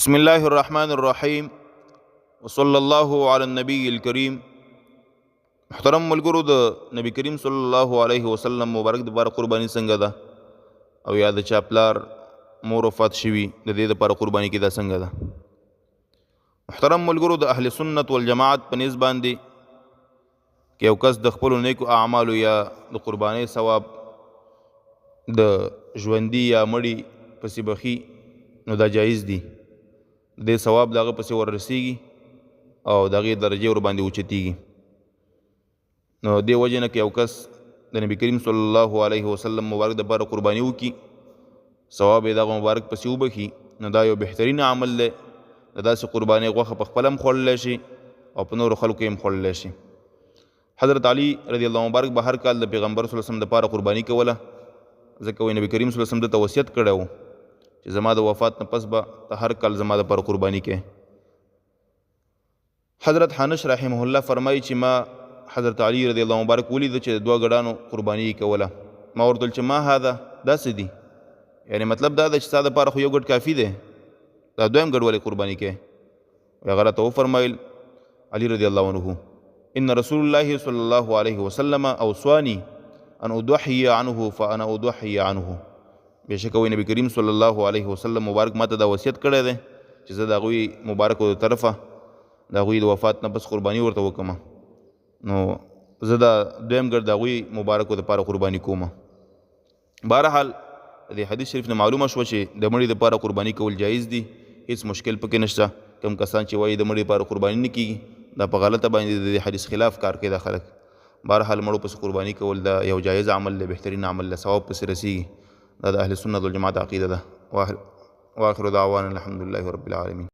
بسم الله الرحمن الرحیم وصلی الله علی النبی الکریم. محترم ملګرو، د نبی کریم صلی الله علیه وسلم مبارک د لپاره قرباني څنګه ده، او یا د چا پلار مور وفات شوي د دې لپاره قرباني کې دا څنګه ده. محترم ملګرو، د اهل سنت والجماعت په نسبت باندې که یو کس د خپلو نیکو اعمالو یا د قربانۍ ثواب د ژوندي یا مړي پسې بخي نو دا جایز دی. د ثواب دغه پسې وررسیږي او د هغې درجې ورباندې اوچتیږي. نو دې وجې نه که یو کس د نبي کریم صلی الله علیه وسلم مبارک دپاره قرباني وکړي، ثواب یې دغه مبارک پسې وبخي، نو دا یو بهترین عمل دی. د داسې قربانۍ غوښه په خپله هم خوړلی شي او په نورو خلکو یې هم خوړلی شي. حضرت علي رضی الله مبارک به هر کال د پیغمبر صلی الله علیه وسلم دپاره قرباني کوله، ځکه وایي نبي کریم صلی الله علیه وسلم دته وصیت کړی و چې زما د وفات نه پس به ته هر کال زما دپاره قرباني کوې. حضرت حنش رحمه الله فرمایي چې ما حضرت علي رضی الله مبارک ولیده چې د دوه ګډانو قرباني یې کوله. ما ورته ویل چې ما هذا دا څه دي، یعنې مطلب دا ده چې ستا دپاره خو یو ګډ کافي دی، دا دویم ګډ ولې قرباني کوې؟ هغه راته وفرمایل علي رضی الله عنه، ان رسول الله صلی الله علیه وسلم اوصانی ان اضحی عنه فانا اضحی عنه. بېشکه وایي نبي کریم صلی الله علیه وسلم مبارک ما ته دا وصیت کړی دی چې زه د هغوی مبارکو د طرفه د هغوی د وفات نه پس قرباني ورته وکړم، نو زه دا دویم ګډ د هغوی مبارکو دپاره قرباني کوم. بهرحال د دې حدیث شریف نه معلومه شوه چې د مړي دپاره قرباني کول جایز دي، هېڅ مشکل پکې نشته. کوم کسان چې وایي د مړي دپاره قرباني نه کېږي، دا په غلطه باندې د دې حدیث خلاف کار کوي دا خلک. بهرحال مړو پسې قرباني کول دا یو جایز عمل دی، بهترین عمل دی، ثواب پسې رسیږي. دا د اهل سنت والجماعت عقیده ده. واخر دعوانا الحمد لله رب العالمین.